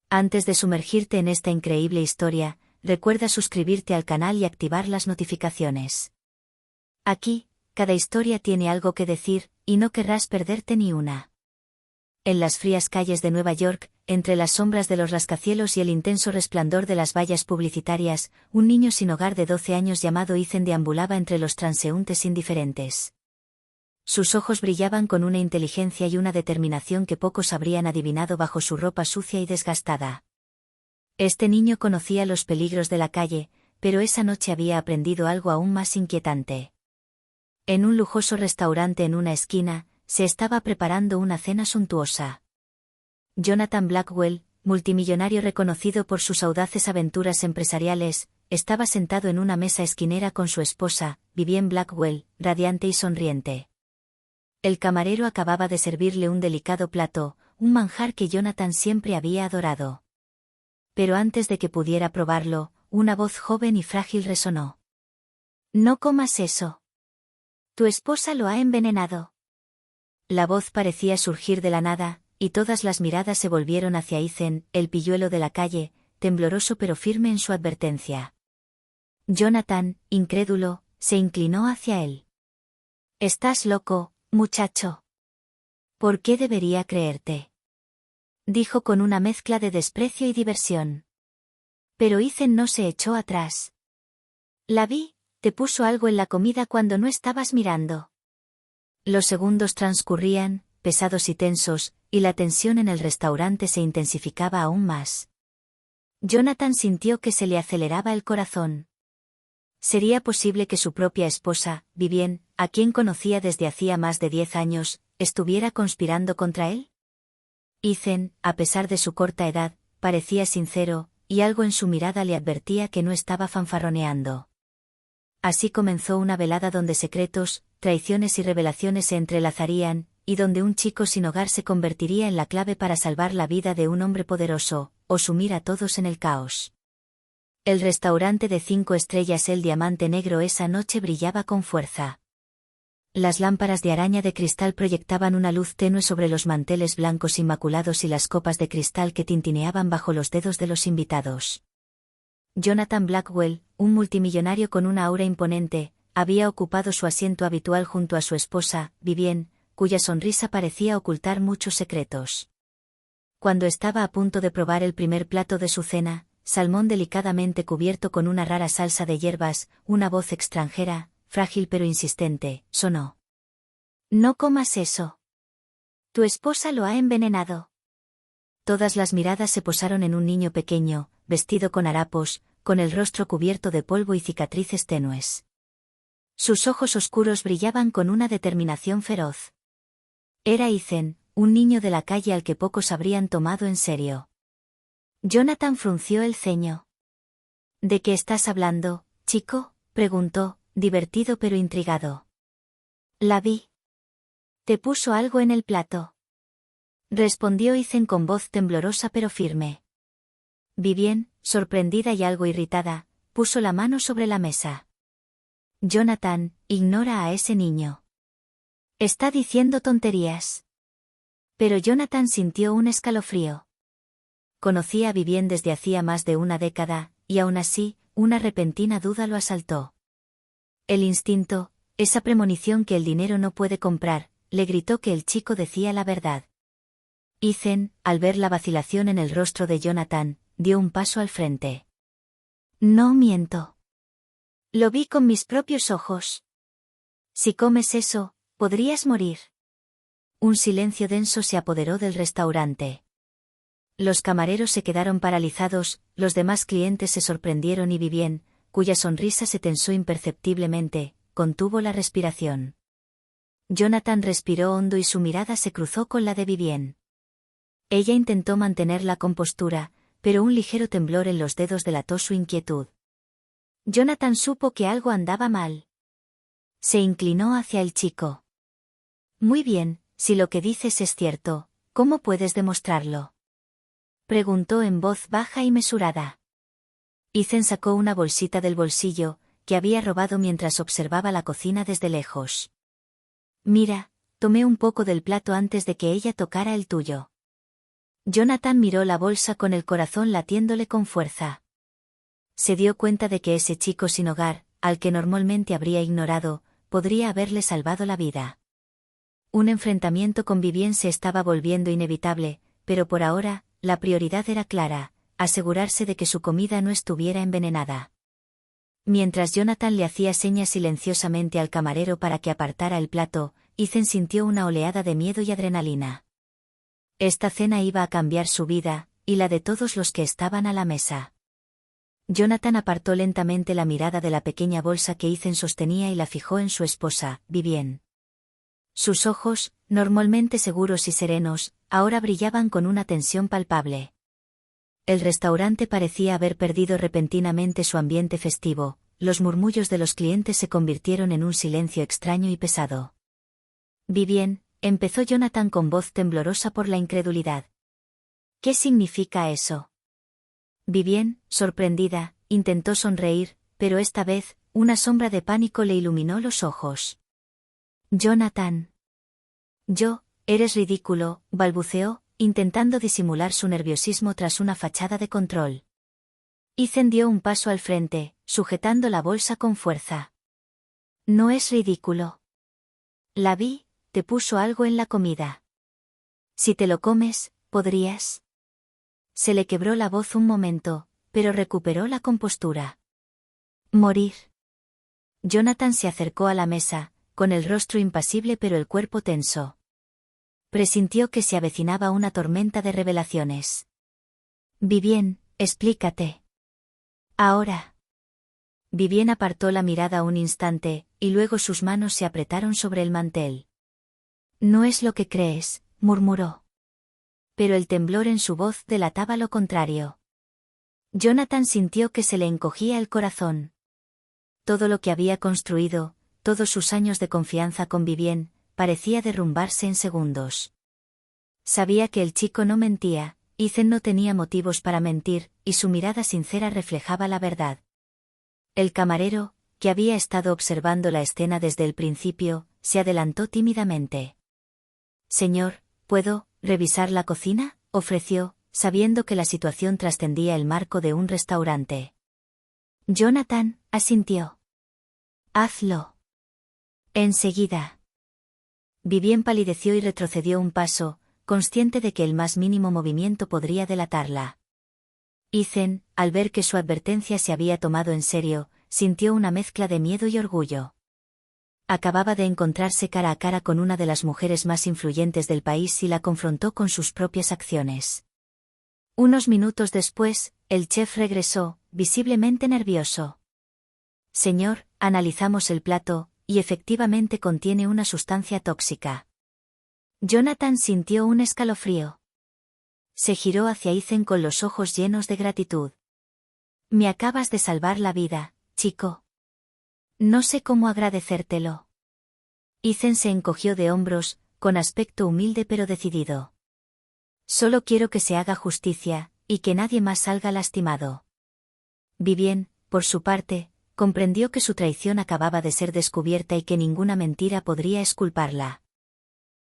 Antes de sumergirte en esta increíble historia, recuerda suscribirte al canal y activar las notificaciones. Aquí, cada historia tiene algo que decir, y no querrás perderte ni una. En las frías calles de Nueva York, entre las sombras de los rascacielos y el intenso resplandor de las vallas publicitarias, un niño sin hogar de 12 años llamado Ethan deambulaba entre los transeúntes indiferentes. Sus ojos brillaban con una inteligencia y una determinación que pocos habrían adivinado bajo su ropa sucia y desgastada. Este niño conocía los peligros de la calle, pero esa noche había aprendido algo aún más inquietante. En un lujoso restaurante en una esquina, se estaba preparando una cena suntuosa. Jonathan Blackwell, multimillonario reconocido por sus audaces aventuras empresariales, estaba sentado en una mesa esquinera con su esposa, Vivienne Blackwell, radiante y sonriente. El camarero acababa de servirle un delicado plato, un manjar que Jonathan siempre había adorado. Pero antes de que pudiera probarlo, una voz joven y frágil resonó. «No comas eso. Tu esposa lo ha envenenado». La voz parecía surgir de la nada, y todas las miradas se volvieron hacia Ethan, el pilluelo de la calle, tembloroso pero firme en su advertencia. Jonathan, incrédulo, se inclinó hacia él. «Estás loco, muchacho. ¿Por qué debería creerte?», dijo con una mezcla de desprecio y diversión. Pero Ethan no se echó atrás. «La vi, te puso algo en la comida cuando no estabas mirando». Los segundos transcurrían, pesados y tensos, y la tensión en el restaurante se intensificaba aún más. Jonathan sintió que se le aceleraba el corazón. ¿Sería posible que su propia esposa, Vivienne, a quien conocía desde hacía más de 10 años, estuviera conspirando contra él? Ethan, a pesar de su corta edad, parecía sincero, y algo en su mirada le advertía que no estaba fanfarroneando. Así comenzó una velada donde secretos, traiciones y revelaciones se entrelazarían, y donde un chico sin hogar se convertiría en la clave para salvar la vida de un hombre poderoso, o sumir a todos en el caos. El restaurante de 5 estrellas El Diamante Negro esa noche brillaba con fuerza. Las lámparas de araña de cristal proyectaban una luz tenue sobre los manteles blancos inmaculados y las copas de cristal que tintineaban bajo los dedos de los invitados. Jonathan Blackwell, un multimillonario con una aura imponente, había ocupado su asiento habitual junto a su esposa, Vivienne, cuya sonrisa parecía ocultar muchos secretos. Cuando estaba a punto de probar el primer plato de su cena, salmón delicadamente cubierto con una rara salsa de hierbas, una voz extranjera, frágil pero insistente, sonó. «No comas eso. Tu esposa lo ha envenenado». Todas las miradas se posaron en un niño pequeño, vestido con harapos, con el rostro cubierto de polvo y cicatrices tenues. Sus ojos oscuros brillaban con una determinación feroz. Era Ethan, un niño de la calle al que pocos habrían tomado en serio. Jonathan frunció el ceño. «¿De qué estás hablando, chico?», preguntó, divertido pero intrigado. «La vi. Te puso algo en el plato», respondió Ethan con voz temblorosa pero firme. Vivienne, sorprendida y algo irritada, puso la mano sobre la mesa. «Jonathan, ignora a ese niño. Está diciendo tonterías». Pero Jonathan sintió un escalofrío. Conocía a Vivienne desde hacía más de una década, y aún así, una repentina duda lo asaltó. El instinto, esa premonición que el dinero no puede comprar, le gritó que el chico decía la verdad. Ethan, al ver la vacilación en el rostro de Jonathan, dio un paso al frente. «No miento. Lo vi con mis propios ojos. Si comes eso, podrías morir». Un silencio denso se apoderó del restaurante. Los camareros se quedaron paralizados, los demás clientes se sorprendieron y Vivienne, cuya sonrisa se tensó imperceptiblemente, contuvo la respiración. Jonathan respiró hondo y su mirada se cruzó con la de Vivienne. Ella intentó mantener la compostura, pero un ligero temblor en los dedos delató su inquietud. Jonathan supo que algo andaba mal. Se inclinó hacia el chico. «Muy bien, si lo que dices es cierto, ¿cómo puedes demostrarlo?», preguntó en voz baja y mesurada. Ethan sacó una bolsita del bolsillo, que había robado mientras observaba la cocina desde lejos. «Mira, tomé un poco del plato antes de que ella tocara el tuyo». Jonathan miró la bolsa con el corazón latiéndole con fuerza. Se dio cuenta de que ese chico sin hogar, al que normalmente habría ignorado, podría haberle salvado la vida. Un enfrentamiento con Vivien se estaba volviendo inevitable, pero por ahora, la prioridad era clara: asegurarse de que su comida no estuviera envenenada. Mientras Jonathan le hacía señas silenciosamente al camarero para que apartara el plato, Ethan sintió una oleada de miedo y adrenalina. Esta cena iba a cambiar su vida, y la de todos los que estaban a la mesa. Jonathan apartó lentamente la mirada de la pequeña bolsa que Ethan sostenía y la fijó en su esposa, Vivien. Sus ojos, normalmente seguros y serenos, ahora brillaban con una tensión palpable. El restaurante parecía haber perdido repentinamente su ambiente festivo, los murmullos de los clientes se convirtieron en un silencio extraño y pesado. Vivien, empezó Jonathan con voz temblorosa por la incredulidad. ¿Qué significa eso? Vivien, sorprendida, intentó sonreír, pero esta vez, una sombra de pánico le iluminó los ojos. Jonathan. Eres ridículo, balbuceó, intentando disimular su nerviosismo tras una fachada de control. Ethan dio un paso al frente, sujetando la bolsa con fuerza. No es ridículo. La vi, te puso algo en la comida. Si te lo comes, podrías. Se le quebró la voz un momento, pero recuperó la compostura. Morir. Jonathan se acercó a la mesa, con el rostro impasible pero el cuerpo tenso. Presintió que se avecinaba una tormenta de revelaciones. Vivien, explícate. Ahora. Vivien apartó la mirada un instante, y luego sus manos se apretaron sobre el mantel. No es lo que crees, murmuró. Pero el temblor en su voz delataba lo contrario. Jonathan sintió que se le encogía el corazón. Todo lo que había construido, todos sus años de confianza con Vivien, parecía derrumbarse en segundos. Sabía que el chico no mentía, Ethan no tenía motivos para mentir, y su mirada sincera reflejaba la verdad. El camarero, que había estado observando la escena desde el principio, se adelantó tímidamente. Señor, ¿puedo revisar la cocina?, ofreció, sabiendo que la situación trascendía el marco de un restaurante. Jonathan asintió. Hazlo. Enseguida. Vivien palideció y retrocedió un paso, consciente de que el más mínimo movimiento podría delatarla. Ethan, al ver que su advertencia se había tomado en serio, sintió una mezcla de miedo y orgullo. Acababa de encontrarse cara a cara con una de las mujeres más influyentes del país y la confrontó con sus propias acciones. Unos minutos después, el chef regresó, visiblemente nervioso. Señor, analizamos el plato, y efectivamente contiene una sustancia tóxica. Jonathan sintió un escalofrío. Se giró hacia Ethan con los ojos llenos de gratitud. Me acabas de salvar la vida, chico. No sé cómo agradecértelo. Ethan se encogió de hombros, con aspecto humilde pero decidido. Solo quiero que se haga justicia, y que nadie más salga lastimado. Vivien, por su parte, comprendió que su traición acababa de ser descubierta y que ninguna mentira podría exculparla.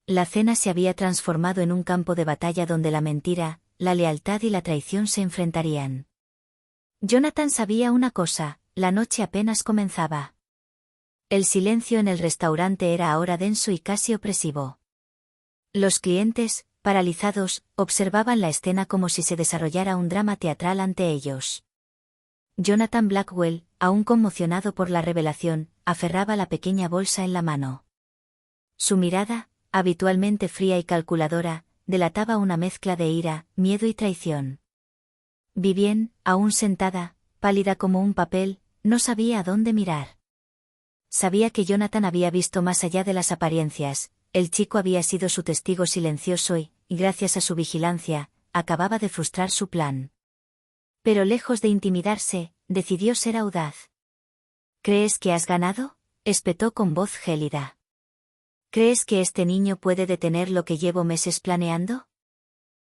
La cena se había transformado en un campo de batalla donde la mentira, la lealtad y la traición se enfrentarían. Jonathan sabía una cosa: la noche apenas comenzaba. El silencio en el restaurante era ahora denso y casi opresivo. Los clientes, paralizados, observaban la escena como si se desarrollara un drama teatral ante ellos. Jonathan Blackwell, aún conmocionado por la revelación, aferraba la pequeña bolsa en la mano. Su mirada, habitualmente fría y calculadora, delataba una mezcla de ira, miedo y traición. Vivien, aún sentada, pálida como un papel, no sabía a dónde mirar. Sabía que Jonathan había visto más allá de las apariencias, el chico había sido su testigo silencioso y, gracias a su vigilancia, acababa de frustrar su plan. Pero lejos de intimidarse, decidió ser audaz. ¿Crees que has ganado?, espetó con voz gélida. ¿Crees que este niño puede detener lo que llevo meses planeando?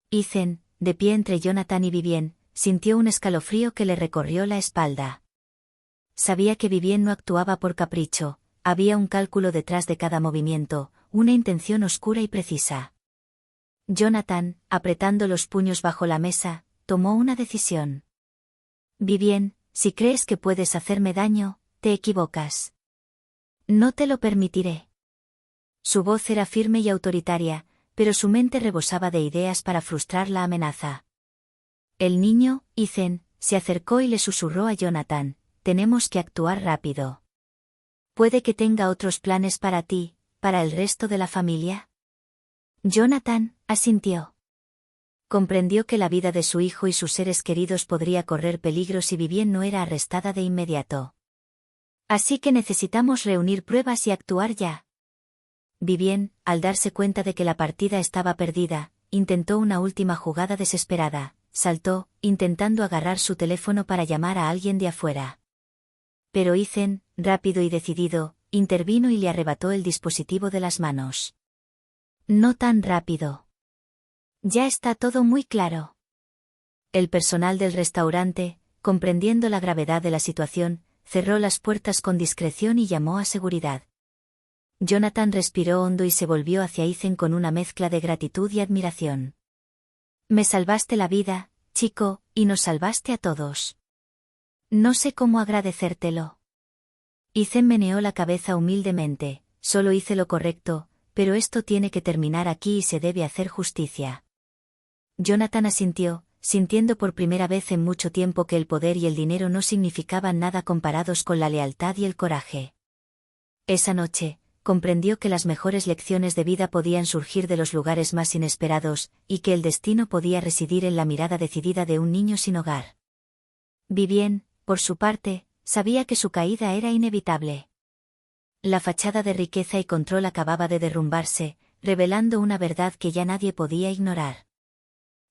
Ethan, de pie entre Jonathan y Vivien, sintió un escalofrío que le recorrió la espalda. Sabía que Vivien no actuaba por capricho, había un cálculo detrás de cada movimiento, una intención oscura y precisa. Jonathan, apretando los puños bajo la mesa, tomó una decisión. Vivien, si crees que puedes hacerme daño, te equivocas. No te lo permitiré. Su voz era firme y autoritaria, pero su mente rebosaba de ideas para frustrar la amenaza. El niño, Ethan, se acercó y le susurró a Jonathan, tenemos que actuar rápido. Puede que tenga otros planes para ti, para el resto de la familia. Jonathan, asintió. Comprendió que la vida de su hijo y sus seres queridos podría correr peligro si Vivien no era arrestada de inmediato. Así que necesitamos reunir pruebas y actuar ya. Vivien, al darse cuenta de que la partida estaba perdida, intentó una última jugada desesperada, saltó, intentando agarrar su teléfono para llamar a alguien de afuera. Pero Ethan, rápido y decidido, intervino y le arrebató el dispositivo de las manos. No tan rápido. Ya está todo muy claro. El personal del restaurante, comprendiendo la gravedad de la situación, cerró las puertas con discreción y llamó a seguridad. Jonathan respiró hondo y se volvió hacia Ethan con una mezcla de gratitud y admiración. Me salvaste la vida, chico, y nos salvaste a todos. No sé cómo agradecértelo. Ethan meneó la cabeza humildemente, solo hice lo correcto, pero esto tiene que terminar aquí y se debe hacer justicia. Jonathan asintió, sintiendo por primera vez en mucho tiempo que el poder y el dinero no significaban nada comparados con la lealtad y el coraje. Esa noche, comprendió que las mejores lecciones de vida podían surgir de los lugares más inesperados, y que el destino podía residir en la mirada decidida de un niño sin hogar. Vivien, por su parte, sabía que su caída era inevitable. La fachada de riqueza y control acababa de derrumbarse, revelando una verdad que ya nadie podía ignorar.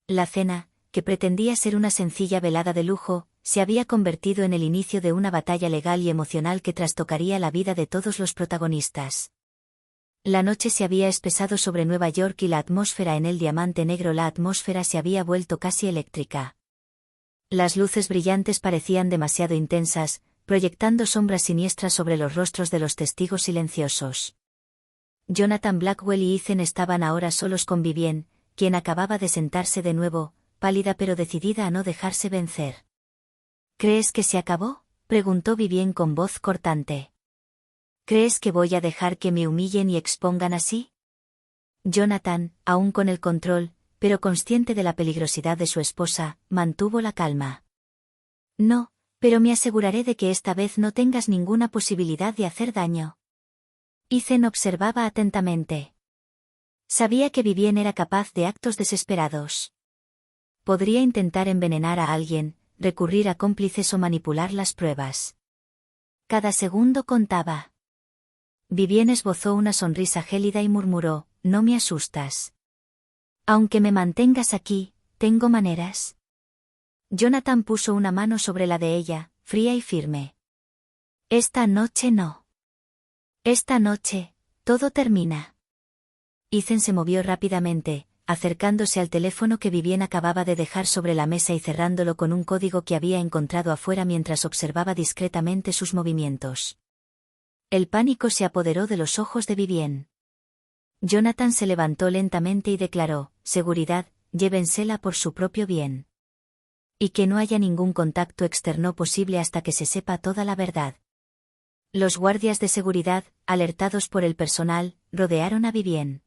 La cena, que pretendía ser una sencilla velada de lujo, se había convertido en el inicio de una batalla legal y emocional que trastocaría la vida de todos los protagonistas. La noche se había espesado sobre Nueva York y la atmósfera en el diamante negro la atmósfera se había vuelto casi eléctrica. Las luces brillantes parecían demasiado intensas, proyectando sombras siniestras sobre los rostros de los testigos silenciosos. Jonathan Blackwell y Ethan estaban ahora solos con Vivien, quien acababa de sentarse de nuevo, pálida pero decidida a no dejarse vencer. ¿Crees que se acabó?, preguntó Vivien con voz cortante. ¿Crees que voy a dejar que me humillen y expongan así? Jonathan, aún con el control, pero consciente de la peligrosidad de su esposa, mantuvo la calma. No, pero me aseguraré de que esta vez no tengas ninguna posibilidad de hacer daño. Ethan observaba atentamente. Sabía que Vivien era capaz de actos desesperados. Podría intentar envenenar a alguien, recurrir a cómplices o manipular las pruebas. Cada segundo contaba. Vivien esbozó una sonrisa gélida y murmuró, no me asustas. Aunque me mantengas aquí, tengo maneras. Jonathan puso una mano sobre la de ella, fría y firme. Esta noche no. Esta noche, todo termina. Ethan se movió rápidamente, acercándose al teléfono que Vivien acababa de dejar sobre la mesa y cerrándolo con un código que había encontrado afuera mientras observaba discretamente sus movimientos. El pánico se apoderó de los ojos de Vivien. Jonathan se levantó lentamente y declaró, seguridad, llévensela por su propio bien. Y que no haya ningún contacto externo posible hasta que se sepa toda la verdad. Los guardias de seguridad, alertados por el personal, rodearon a Vivien.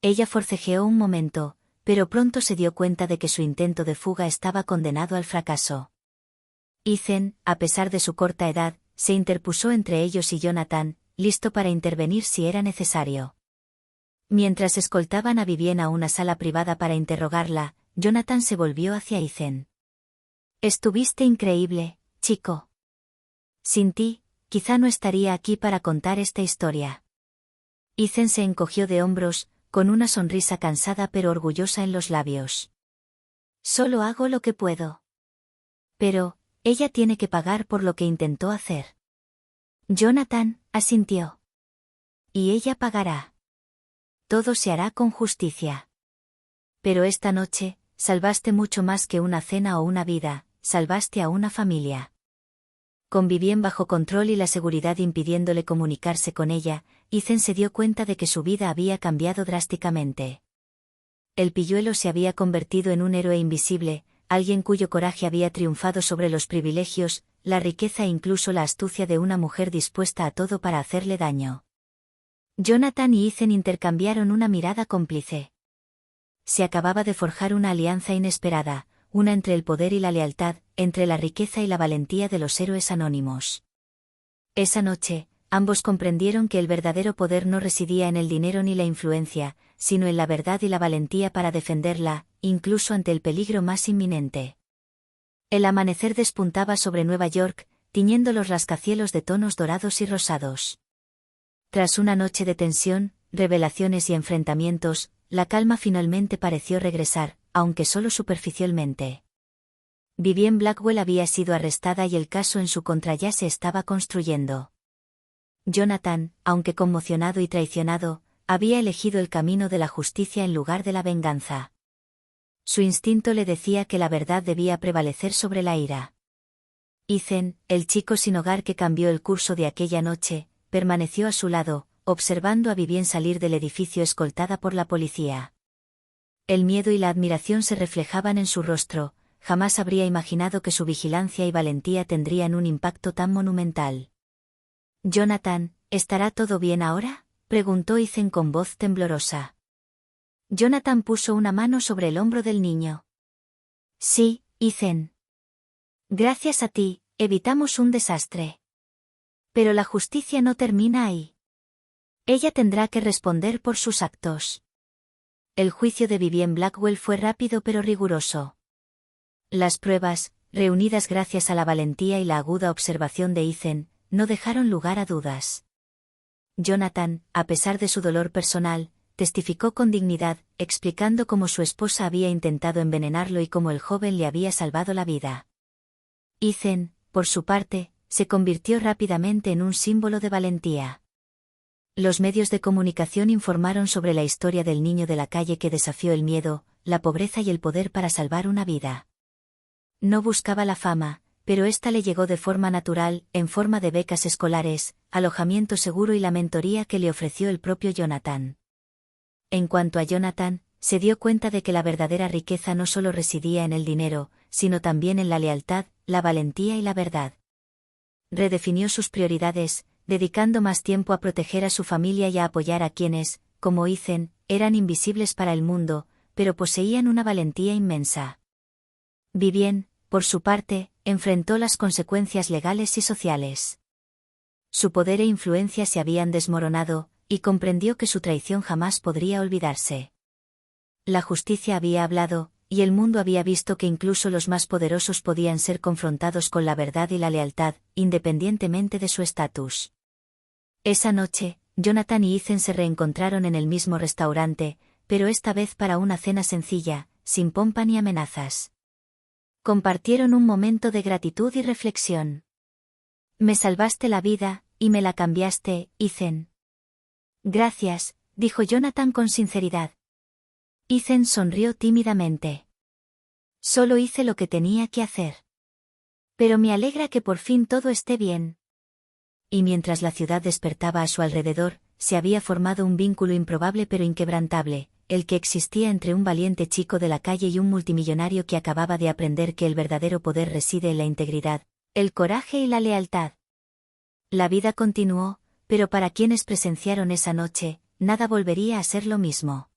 Ella forcejeó un momento, pero pronto se dio cuenta de que su intento de fuga estaba condenado al fracaso. Ethan, a pesar de su corta edad, se interpuso entre ellos y Jonathan, listo para intervenir si era necesario. Mientras escoltaban a Vivien a una sala privada para interrogarla, Jonathan se volvió hacia Ethan. Estuviste increíble, chico. Sin ti, quizá no estaría aquí para contar esta historia. Ethan se encogió de hombros, con una sonrisa cansada pero orgullosa en los labios. Solo hago lo que puedo. Pero, ella tiene que pagar por lo que intentó hacer. Jonathan, asintió. Y ella pagará. Todo se hará con justicia. Pero esta noche, salvaste mucho más que una cena o una vida, salvaste a una familia. Con Vivien bajo control y la seguridad impidiéndole comunicarse con ella, Ethan se dio cuenta de que su vida había cambiado drásticamente. El pilluelo se había convertido en un héroe invisible, alguien cuyo coraje había triunfado sobre los privilegios, la riqueza e incluso la astucia de una mujer dispuesta a todo para hacerle daño. Jonathan y Ethan intercambiaron una mirada cómplice. Se acababa de forjar una alianza inesperada, una entre el poder y la lealtad, entre la riqueza y la valentía de los héroes anónimos. Esa noche, ambos comprendieron que el verdadero poder no residía en el dinero ni la influencia, sino en la verdad y la valentía para defenderla, incluso ante el peligro más inminente. El amanecer despuntaba sobre Nueva York, tiñendo los rascacielos de tonos dorados y rosados. Tras una noche de tensión, revelaciones y enfrentamientos, la calma finalmente pareció regresar, aunque solo superficialmente. Vivienne Blackwell había sido arrestada y el caso en su contra ya se estaba construyendo. Jonathan, aunque conmocionado y traicionado, había elegido el camino de la justicia en lugar de la venganza. Su instinto le decía que la verdad debía prevalecer sobre la ira. Ethan, el chico sin hogar que cambió el curso de aquella noche, permaneció a su lado, observando a Vivienne salir del edificio escoltada por la policía. El miedo y la admiración se reflejaban en su rostro, jamás habría imaginado que su vigilancia y valentía tendrían un impacto tan monumental. «Jonathan, ¿estará todo bien ahora?», preguntó Ethan con voz temblorosa. Jonathan puso una mano sobre el hombro del niño. «Sí, Ethan. Gracias a ti, evitamos un desastre. Pero la justicia no termina ahí. Ella tendrá que responder por sus actos». El juicio de Vivienne Blackwell fue rápido pero riguroso. Las pruebas, reunidas gracias a la valentía y la aguda observación de Ethan, no dejaron lugar a dudas. Jonathan, a pesar de su dolor personal, testificó con dignidad, explicando cómo su esposa había intentado envenenarlo y cómo el joven le había salvado la vida. Ethan, por su parte, se convirtió rápidamente en un símbolo de valentía. Los medios de comunicación informaron sobre la historia del niño de la calle que desafió el miedo, la pobreza y el poder para salvar una vida. No buscaba la fama, pero ésta le llegó de forma natural, en forma de becas escolares, alojamiento seguro y la mentoría que le ofreció el propio Jonathan. En cuanto a Jonathan, se dio cuenta de que la verdadera riqueza no solo residía en el dinero, sino también en la lealtad, la valentía y la verdad. Redefinió sus prioridades, dedicando más tiempo a proteger a su familia y a apoyar a quienes, como Ethan, eran invisibles para el mundo, pero poseían una valentía inmensa. Vivienne, por su parte, enfrentó las consecuencias legales y sociales. Su poder e influencia se habían desmoronado, y comprendió que su traición jamás podría olvidarse. La justicia había hablado, y el mundo había visto que incluso los más poderosos podían ser confrontados con la verdad y la lealtad, independientemente de su estatus. Esa noche, Jonathan y Ethan se reencontraron en el mismo restaurante, pero esta vez para una cena sencilla, sin pompa ni amenazas. Compartieron un momento de gratitud y reflexión. «Me salvaste la vida, y me la cambiaste, Ethan». «Gracias», dijo Jonathan con sinceridad. Ethan sonrió tímidamente. «Solo hice lo que tenía que hacer. Pero me alegra que por fin todo esté bien». Y mientras la ciudad despertaba a su alrededor, se había formado un vínculo improbable pero inquebrantable, el que existía entre un valiente chico de la calle y un multimillonario que acababa de aprender que el verdadero poder reside en la integridad, el coraje y la lealtad. La vida continuó, pero para quienes presenciaron esa noche, nada volvería a ser lo mismo.